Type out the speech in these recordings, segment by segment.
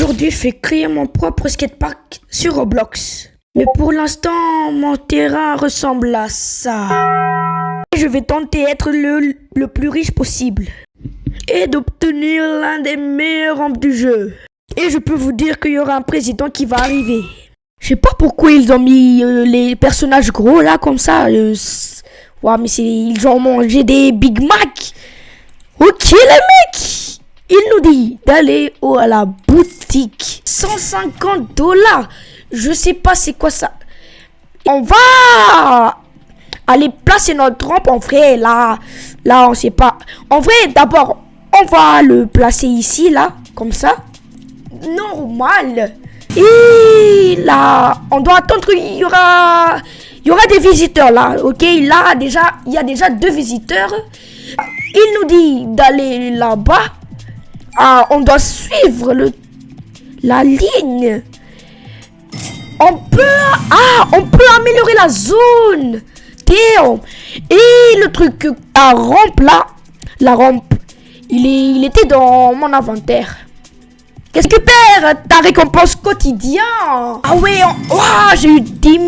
Aujourd'hui, je vais créer mon propre skatepark sur Roblox. Mais pour l'instant, mon terrain ressemble à ça. Et je vais tenter d'être le plus riche possible. Et d'obtenir l'un des meilleurs rampes du jeu. Et je peux vous dire qu'il y aura un président qui va arriver. Je sais pas pourquoi ils ont mis les personnages gros là comme ça. Ouais, mais ils ont mangé des Big Mac. Ok les mecs, il nous dit d'aller à la boutique. 150 $. Je sais pas c'est quoi ça. On va aller placer notre rampe en vrai. Là on sait pas. En vrai d'abord on va le placer ici là comme ça. Normal. Et là on doit attendre. Il y aura des visiteurs là. Ok, là déjà il y a déjà 2 visiteurs. Il nous dit d'aller là-bas. On doit suivre la ligne. On peut améliorer la zone. Théo. Et le truc, la rampe, il était dans mon inventaire. Qu'est-ce que perd ta récompense quotidien? Ah ouais, j'ai eu 10 000.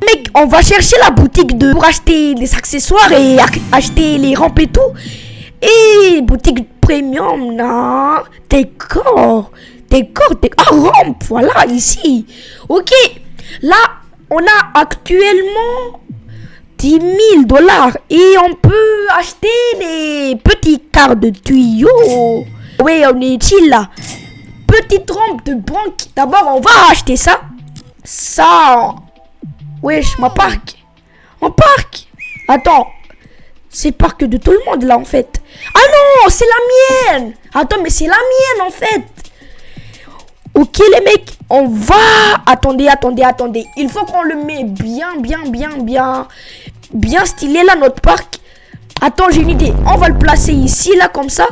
Mec, on va chercher la boutique pour acheter des accessoires et acheter les rampes et tout. Et boutique premium, non. Décor, rampe, voilà, ici. Ok, là, on a actuellement 10 000 $ et on peut acheter des petits quarts de tuyaux. Ouais, on est chill là. Petite rampe de banque. D'abord, on va acheter ça. Ça. Wesh, ma parc. En parc. Attends. C'est parc de tout le monde là en fait. Ah non, c'est la mienne. Attends, mais c'est la mienne en fait. Ok les mecs, on va... Attendez. Il faut qu'on le met bien stylé là notre parc. Attends, j'ai une idée. On va le placer ici là comme ça.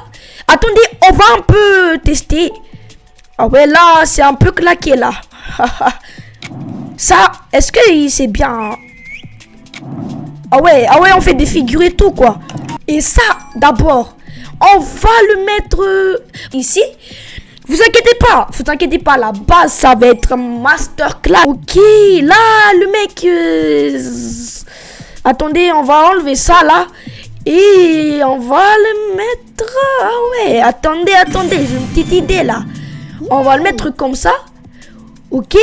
Attendez, on va un peu tester. Ah ouais, là, c'est un peu claqué là. Ça, est-ce que c'est bien? Ah ouais, on fait des figures et tout quoi. Et ça, d'abord, on va le mettre ici. Vous inquiétez pas, la base, ça va être masterclass. Ok, là, le mec... Attendez, on va enlever ça là. Et on va le mettre... Ah ouais, attendez, j'ai une petite idée là. On va le mettre comme ça. Ok.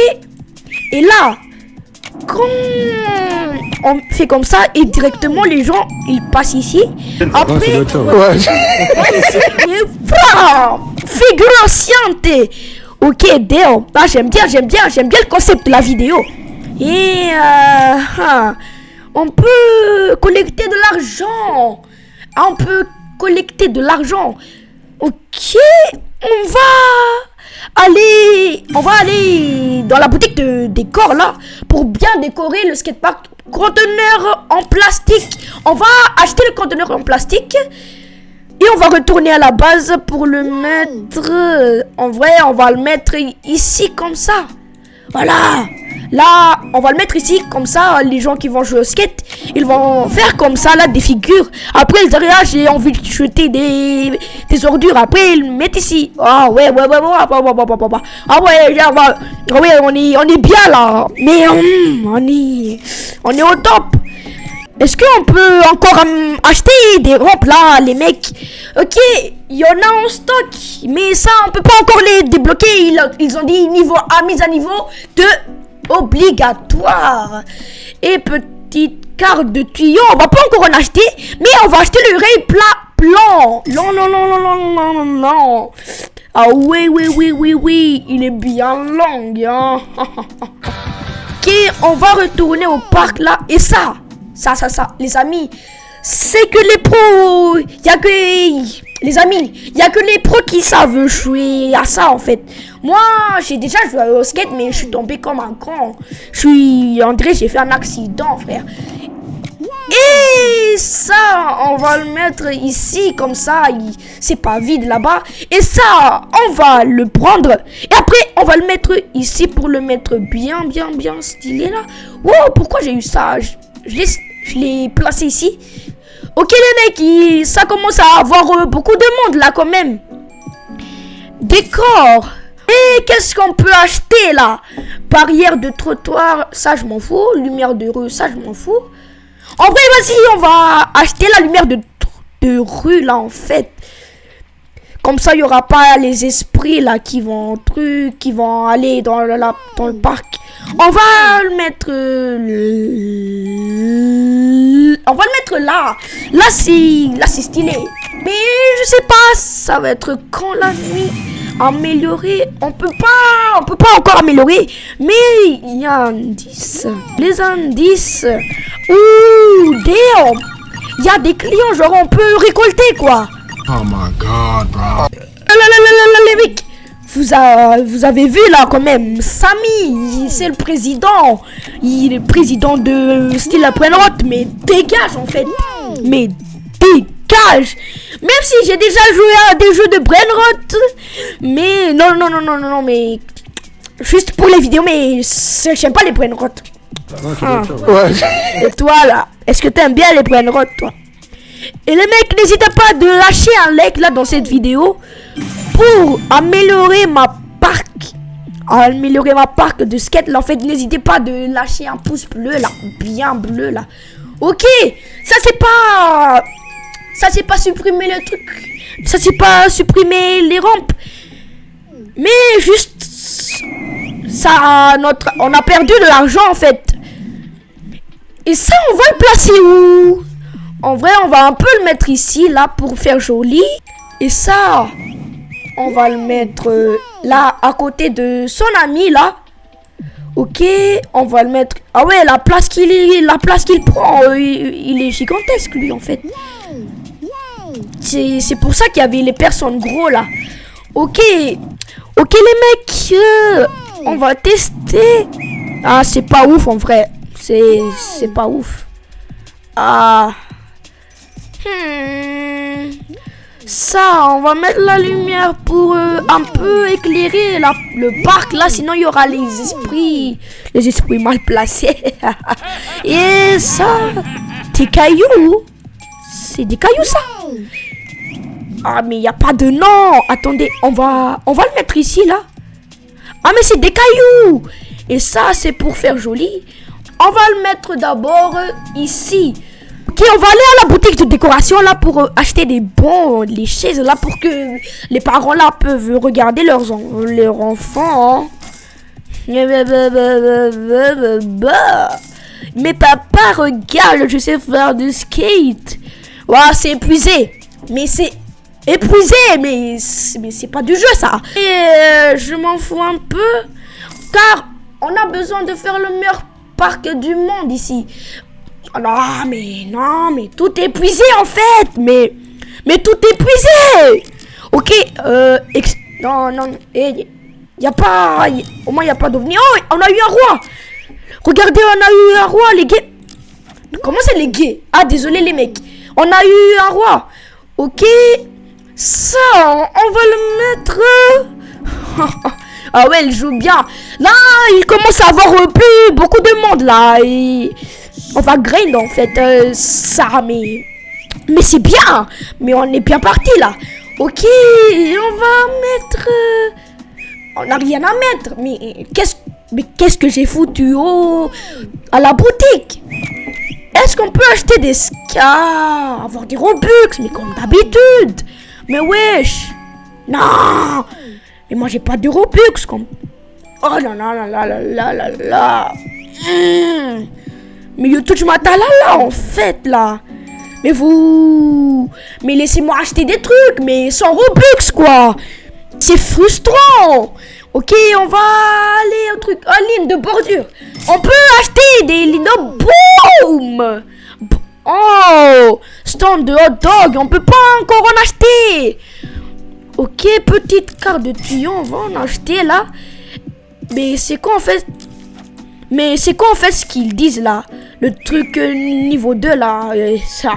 Et là, quand on fait comme ça, et directement les gens, ils passent ici. Après, figure ancienne. Ok, Déo. Ah, j'aime bien le concept de la vidéo. Et on peut collecter de l'argent. Ok, on va aller dans la boutique de décor là pour bien décorer le skatepark. Conteneur en plastique. On va acheter le conteneur en plastique et on va retourner à la base pour le mettre. En vrai, on va le mettre ici comme ça. Voilà. Là, on va le mettre ici comme ça. Les gens qui vont jouer au skate, ils vont faire comme ça là des figures. Après, ils diront j'ai envie de jeter des ordures. Après, ils le mettent ici. Ah ouais. Ah ouais, on est bien là. Mais on est au top. Est-ce qu'on peut encore acheter des rampes là, les mecs? Ok, il y en a en stock, mais ça, on peut pas encore les débloquer. Ils ont dit mise à niveau de obligatoire. Et petite carte de tuyau, on va pas encore en acheter, mais on va acheter le rail plan. Non. Ah oui, il est bien long, hein. Ok, on va retourner au parc là. Et ça, les amis, c'est que les pros, il y a que les pros qui savent jouer à ça en fait. Moi, j'ai déjà joué au skate, mais je suis tombé comme un con. J'ai fait un accident, frère. Et ça, on va le mettre ici, comme ça, c'est pas vide là-bas. Et ça, on va le prendre. Et après, on va le mettre ici pour le mettre bien stylé là. Wow, pourquoi j'ai eu ça? Je l'ai placé ici. Ok les mecs, ça commence à avoir beaucoup de monde là quand même. Décor. Et qu'est-ce qu'on peut acheter là? Barrière de trottoir, ça je m'en fous. Lumière de rue, ça je m'en fous. En vrai, vas-y, on va acheter la lumière de rue là en fait. Comme ça, il n'y aura pas les esprits là qui vont aller dans le parc. On va le mettre là. Là c'est stylé. Mais je sais pas, ça va être quand la nuit. Améliorer, on peut pas encore améliorer. Mais il y a un indice. Les indices. Ouh, damn. Il y a des clients, genre on peut récolter quoi. Oh my god, bro. Les mecs, vous avez vu là quand même, Samy, c'est le président. Il est président de style la Brainrot, mais dégage en fait. Mais dégage. Même si j'ai déjà joué à des jeux de Brainrot. Mais non, mais juste pour les vidéos, mais j'aime pas les Brainrot. Ouais. Et toi là, est-ce que t'aimes bien les Brainrot toi? Et les mecs, n'hésitez pas de lâcher un like là dans cette vidéo pour améliorer ma parc de skate là. En fait, n'hésitez pas de lâcher un pouce bleu là, bien bleu là. Ok, ça c'est pas supprimer le truc, ça c'est pas supprimer les rampes, mais juste ça on a perdu de l'argent en fait. Et ça on va le placer où? En vrai, on va un peu le mettre ici, là, pour faire joli. Et ça, on va le mettre là, à côté de son ami, là. Ok, on va le mettre... Ah ouais, la place qu'il prend, il est gigantesque, lui, en fait. C'est pour ça qu'il y avait les personnes gros, là. Ok, les mecs, on va tester. Ah, c'est pas ouf, en vrai. C'est pas ouf. Ah... Ça, on va mettre la lumière pour un peu éclairer le parc là, sinon il y aura les esprits mal placés. Et ça, des cailloux, c'est des cailloux ça. Ah mais il n'y a pas de nom. Attendez, on va le mettre ici là. Ah mais c'est des cailloux. Et ça c'est pour faire joli. On va le mettre d'abord ici. Ok, on va aller à la boutique de décoration là pour acheter les chaises là pour que les parents là peuvent regarder leurs enfants. Mais papa, regarde, je sais faire du skate. Waouh, c'est épuisé. Mais c'est épuisé, mais c'est pas du jeu ça. Et je m'en fous un peu car on a besoin de faire le meilleur parc du monde ici. Non, mais tout est épuisé en fait. Mais tout est épuisé. Ok, non, y a pas, au moins y a pas d'ovni. Oh, on a eu un roi. Regardez, on a eu un roi, les gays. Comment c'est les gays? Ah, désolé les mecs. On a eu un roi. Ok, ça, on va le mettre. Ah ouais, il joue bien. Là, il commence à avoir beaucoup de monde là. Et on va grind en fait ça, mais c'est bien. Mais on est bien parti là. Ok, on va mettre... on n'a rien à mettre. Mais qu'est-ce que j'ai foutu à la boutique? Est-ce qu'on peut acheter des scars, avoir des Robux, mais comme d'habitude? Mais wesh. Non. Mais moi j'ai pas de Robux comme... Oh là là là là là là là. Mais yo touche ma talala en fait là. Mais laissez-moi acheter des trucs, mais sans Robux quoi. C'est frustrant. Ok, on va aller au truc, ligne de bordure. On peut acheter des lignes de boum. Oh, stand de hot dog, on peut pas encore en acheter. Ok, petite carte de tuyau, on va en acheter là. Mais c'est quoi en fait? Ce qu'ils disent là? Le truc niveau 2 là, ça,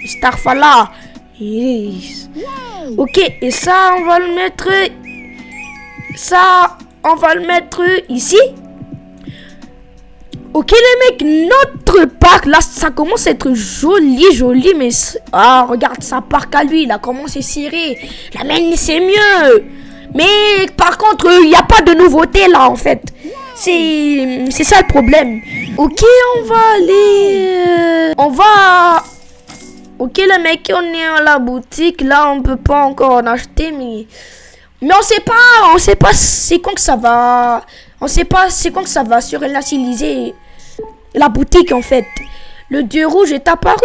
Starfala. Yes. Ok, et ça, on va le mettre... Ça, on va le mettre ici. Ok les mecs, notre parc là, ça commence à être joli, mais... Ah, regarde sa parc à lui, là, comment c'est serré. La mienne, c'est mieux. Mais par contre, il n'y a pas de nouveauté là en fait. C'est ça le problème. Ok, on va aller... Ok, le mec, on est à la boutique. Là, on peut pas encore en acheter, mais on sait pas c'est quand que ça va. On sait pas c'est quand que ça va surnationaliser la boutique en fait. Le dieu rouge est apparu.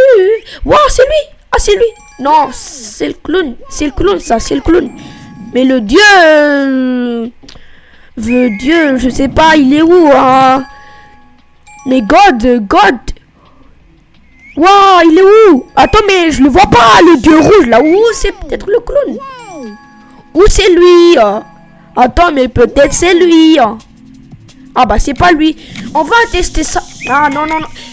Wow, c'est lui. Ah, c'est lui. Non, c'est le clown. C'est le clown, ça, c'est le clown. Mais le dieu... Dieu, je sais pas, il est où, hein? Mais God. Waouh, il est où? Attends, mais je le vois pas, le dieu rouge, là. Où c'est peut-être le clown? Où c'est lui? Attends, mais peut-être c'est lui. Ah bah, c'est pas lui. On va tester ça. Ah, non.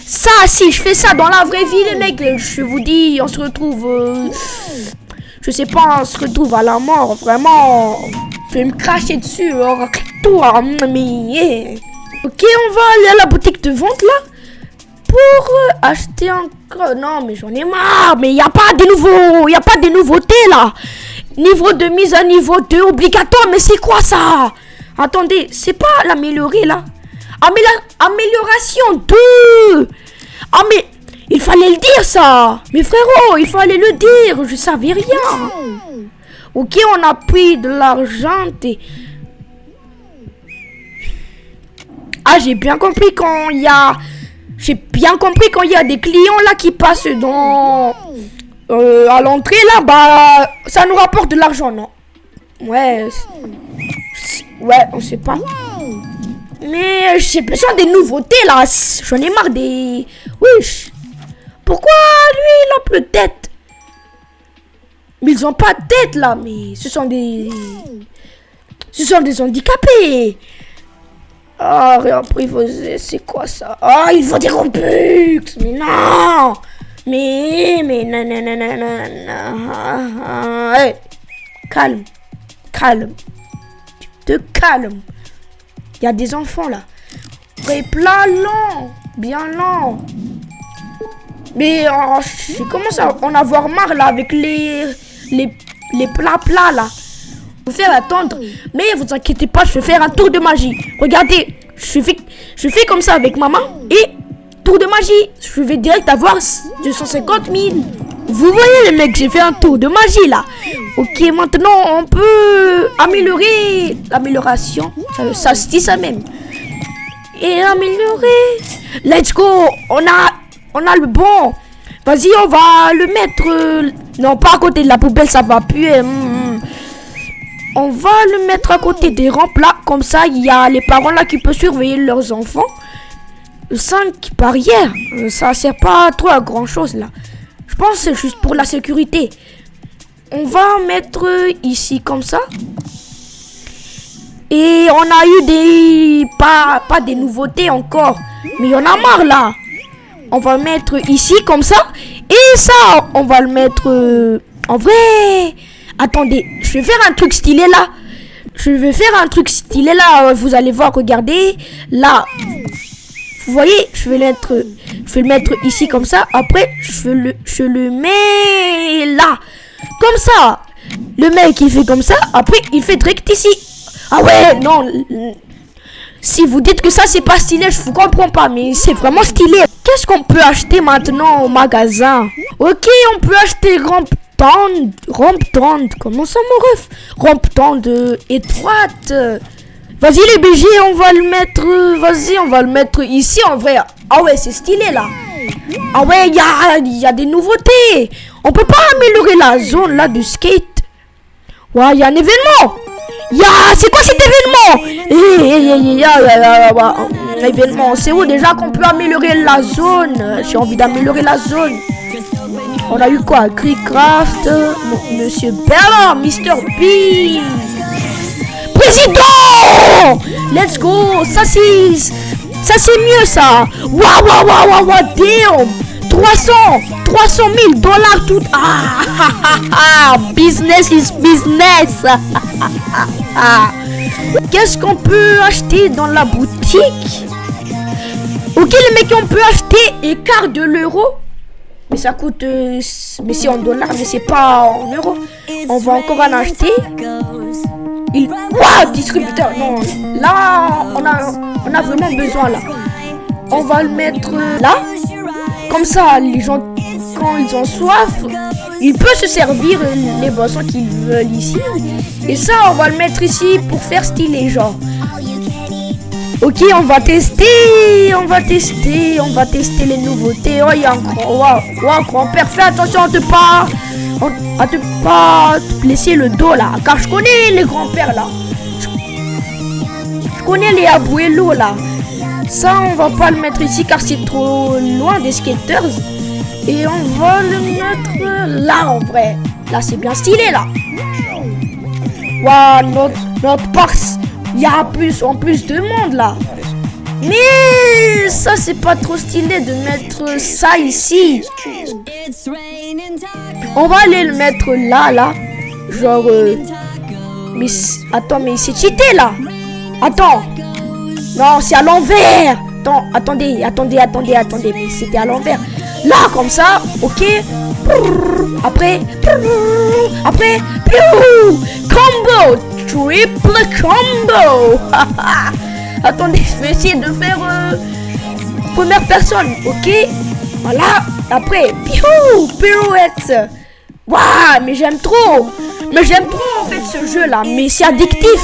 Ça, si je fais ça dans la vraie vie, les mecs, je vous dis, on se retrouve... je sais pas, on se retrouve à la mort. Vraiment, je vais me cracher dessus. Toi, mais... Ok, on va aller à la boutique de vente, là. Pour acheter encore... Non, mais j'en ai marre. Mais il n'y a pas de nouveautés, là. Niveau de mise à niveau 2 obligatoire. Mais c'est quoi, ça? Attendez, c'est pas l'améliorer, là. Amélioration 2. Ah, mais... Il fallait le dire, ça. Mais frérot, il fallait le dire. Je savais rien. Ok, on a pris de l'argent et... Ah, j'ai bien compris quand il y a... des clients là qui passent dans... à l'entrée là, bah... Ça nous rapporte de l'argent, non? Ouais, on sait pas. Mais j'ai besoin des nouveautés là. J'en ai marre des... Wesh. Pourquoi lui il a plus de tête? Mais ils ont pas de tête là. Mais ce sont des handicapés. Ah, réapprivoiser, c'est quoi ça? Ah, il faut des Robux. Mais non. Mais non. Hey, calme. Tu te calmes. Il y a des enfants là. Plat lent. Bien lent. Mais je commence à en avoir marre là avec les plats là. Vous faire attendre. Mais vous inquiétez pas, je vais faire un tour de magie. Regardez, je fais comme ça avec maman et tour de magie. Je vais direct avoir 250 000. Vous voyez les mecs, j'ai fait un tour de magie là. Ok, maintenant on peut améliorer l'amélioration. Ça se dit ça même. Et améliorer. Let's go. On a le bon. Vas-y, on va le mettre... Non, pas à côté de la poubelle, ça va puer. On va le mettre à côté des rampes là. Comme ça, il y a les parents là qui peuvent surveiller leurs enfants. 5 barrières. Ça sert pas trop à grand chose là. Je pense que c'est juste pour la sécurité. On va mettre ici comme ça. Et on a eu des... Pas des nouveautés encore. Mais il y en a marre là. On va le mettre ici comme ça. Et ça, on va le mettre... en vrai... Attendez, je vais faire un truc stylé là. Vous allez voir, regardez. Là. Vous voyez, je vais le mettre ici comme ça. Après, je le mets là. Comme ça. Le mec, il fait comme ça. Après, il fait direct ici. Ah ouais, non. Si vous dites que ça, c'est pas stylé, je vous comprends pas. Mais c'est vraiment stylé. Qu'est-ce qu'on peut acheter maintenant au magasin? Ok, on peut acheter rampe tendre. Comment ça, mon ref? Rampe tendre étroite. Vas-y les BG, on va le mettre ici en vrai. Ah ouais, c'est stylé là. Ah ouais, il y a des nouveautés. On peut pas améliorer la zone là de skate. Ouais, il y a un événement. C'est quoi cet événement? Événement, c'est où déjà qu'on peut améliorer la zone? J'ai envie d'améliorer la zone. On a eu quoi? Creecraft, Monsieur Bernard, Mr. B. Président! Let's go! Ça c'est mieux ça! Waouh! Damn! 300 000 $ tout. Business is business. Qu'est-ce qu'on peut acheter dans la boutique? Ok les mecs, on peut acheter écart de l'euro. Mais ça coûte... mais c'est en dollars, mais c'est pas en euros. On va encore en acheter. Wow, distributeur, non. Là, on a vraiment besoin, là. On va le mettre là. Comme ça, les gens, quand ils ont soif, ils peuvent se servir les boissons qu'ils veulent ici. Et ça, on va le mettre ici pour faire stylé, genre. Ok, on va tester les nouveautés. Oh, il y a un grand-père, fais attention à te pas te blesser le dos là, car je connais les grands-pères là. Je connais les abuelos là. Ça, on va pas le mettre ici car c'est trop loin des skaters. Et on va le mettre là en vrai. Là, c'est bien stylé là. Waouh, notre parc. Il y a en plus de monde là. Mais ça c'est pas trop stylé de mettre ça ici. On va aller le mettre là. Genre mais attends, mais c'est cheaté là. Attends. Non, c'est à l'envers. Attendez, mais c'était à l'envers. Là comme ça, OK. Après combo, triple combo. Attendez, je vais essayer de faire première personne, ok? Voilà, après, pirouette. Waouh, mais j'aime trop en fait ce jeu là, mais c'est addictif.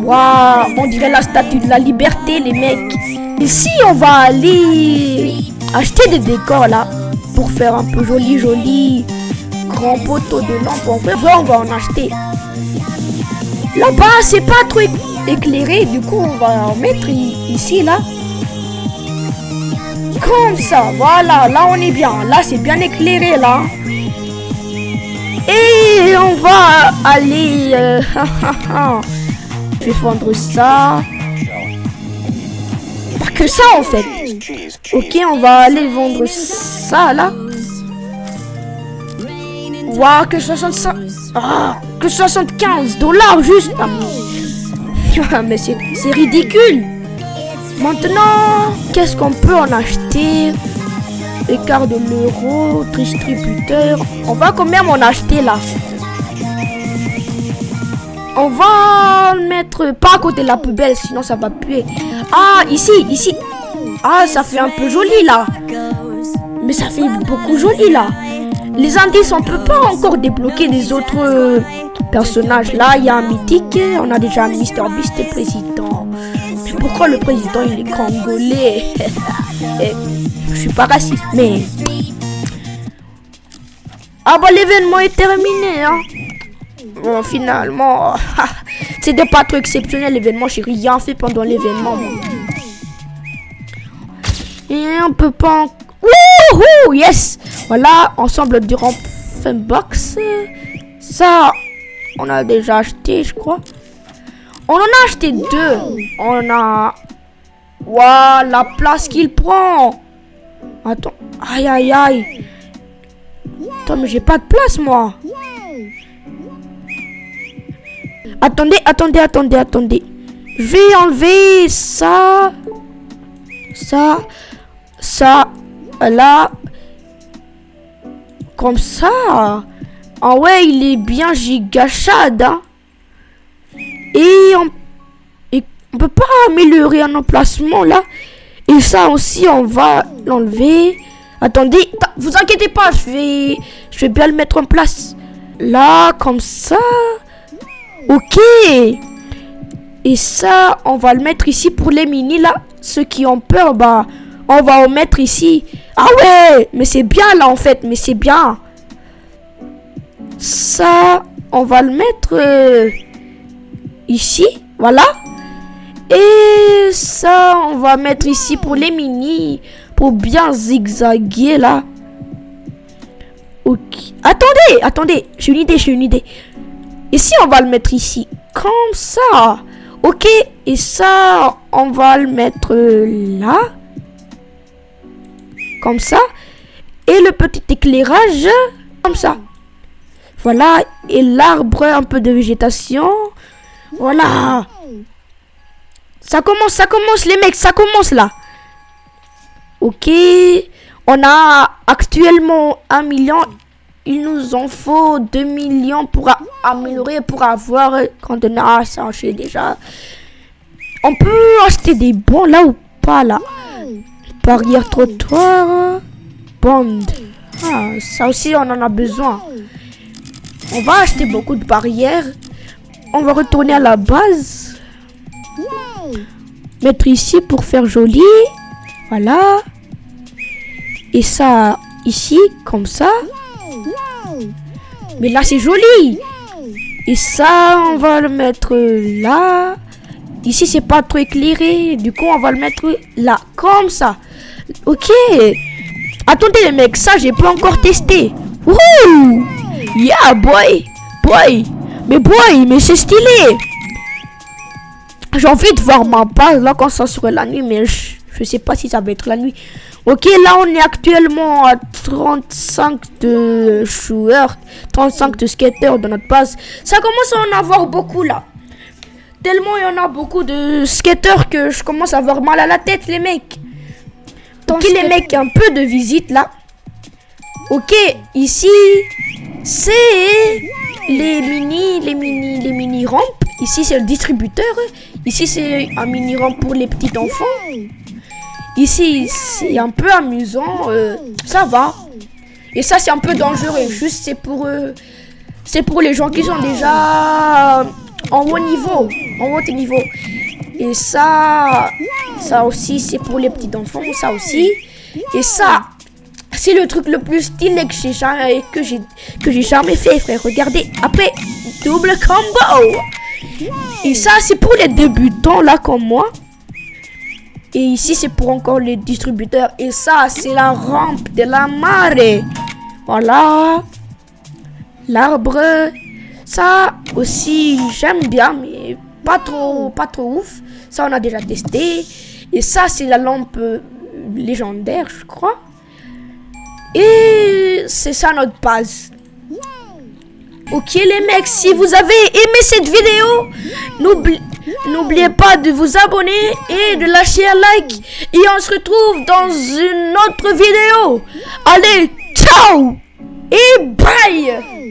Waouh, on dirait la statue de la liberté les mecs. Ici on va aller acheter des décors là, pour faire un peu joli, grand poteau de lampe. En vrai, on va en acheter. Là-bas, c'est pas trop éclairé, du coup, on va en mettre ici, là. Comme ça, voilà, là, on est bien. Là, c'est bien éclairé, là. Et on va aller... je vais vendre ça. Pas que ça, en fait. Ok, on va aller vendre ça, là. Waouh, que 65... Ah, que 75 $ juste. Ah, mais c'est ridicule. Maintenant, qu'est-ce qu'on peut en acheter? Écart de l'euro, distributeur. On va quand même en acheter là. On va le mettre pas à côté de la poubelle, sinon ça va puer. Ah, ici. Ah, ça fait un peu joli là. Mais ça fait beaucoup joli là. Les indices, on peut pas encore débloquer les autres personnages. Là, il y a un mythique. On a déjà Mr Beast et président. Mais pourquoi le président, il est congolais? Je suis pas raciste, mais... Ah bah, l'événement est terminé, hein. Bon, finalement... C'était pas trop exceptionnel, l'événement. J'ai rien fait pendant l'événement. Et on peut pas... Wouhou, yes. Voilà, ensemble du box. Ça, on a déjà acheté, je crois. On en a acheté 2. On a... Waouh, la place qu'il prend. Attends, aïe. Attends, mais j'ai pas de place, moi. Attendez. Je vais enlever ça. Ça, là. Comme ça. Ah ouais, il est bien gigachade, hein. Et on peut pas améliorer un emplacement là. Et ça aussi, on va l'enlever. Attendez, vous inquiétez pas, je vais bien le mettre en place. Là, comme ça. Ok. Et ça, on va le mettre ici pour les mini là. Ceux qui ont peur, bah, on va en mettre ici. Ah ouais, mais c'est bien là en fait, mais c'est bien. Ça, on va le mettre ici, voilà. Et ça, on va mettre ici pour les mini, pour bien zigzaguer là. Ok. Attendez, j'ai une idée. Ici, on va le mettre ici, comme ça. Ok, et ça, on va le mettre là. Comme ça. Et le petit éclairage, comme ça. Voilà, et l'arbre, un peu de végétation. Voilà. Ça commence les mecs, ça commence là. Ok. On a actuellement 1 million il nous en faut 2 millions pour améliorer, pour avoir conteneur ça j'ai déjà. On peut acheter des bons là ou pas là. Barrière trottoir, bond. Ah, ça aussi on en a besoin. On va acheter beaucoup de barrières. On va retourner à la base. Mettre ici pour faire joli. Voilà. Et ça ici comme ça. Mais là c'est joli. Et ça on va le mettre là. Ici c'est pas trop éclairé. Du coup on va le mettre là. Comme ça. Ok. Attendez les mecs. Ça j'ai pas encore testé. Wouhou. Yeah boy. Boy. Mais c'est stylé. J'ai envie de voir ma base là quand ça serait la nuit. Mais je sais pas si ça va être la nuit. Ok, là on est actuellement à 35 de joueurs, 35 de skateurs dans notre base. Ça commence à en avoir beaucoup là. Tellement il y en a beaucoup de skateurs que je commence à avoir mal à la tête les mecs. Ok les mecs, un peu de visite là. Ok, ici c'est les mini rampes. Ici c'est le distributeur. Ici c'est un mini rampe pour les petits enfants. Ici, c'est un peu amusant, ça va. Et ça, c'est un peu dangereux. Juste, c'est pour les gens qui sont déjà en haut niveau. Et ça aussi, c'est pour les petits enfants, ça aussi. Et ça, c'est le truc le plus stylé que j'ai jamais fait, frère. Regardez, après, double combo. Et ça, c'est pour les débutants, là, comme moi. Et ici, c'est pour encore les distributeurs. Et ça, c'est la rampe de la marée. Voilà. L'arbre. Ça aussi, j'aime bien, mais pas trop ouf. Ça, on a déjà testé. Et ça, c'est la lampe légendaire, je crois. Et c'est ça notre base. Ok les mecs, si vous avez aimé cette vidéo, n'oubliez pas de vous abonner et de lâcher un like. Et on se retrouve dans une autre vidéo. Allez, ciao et bye.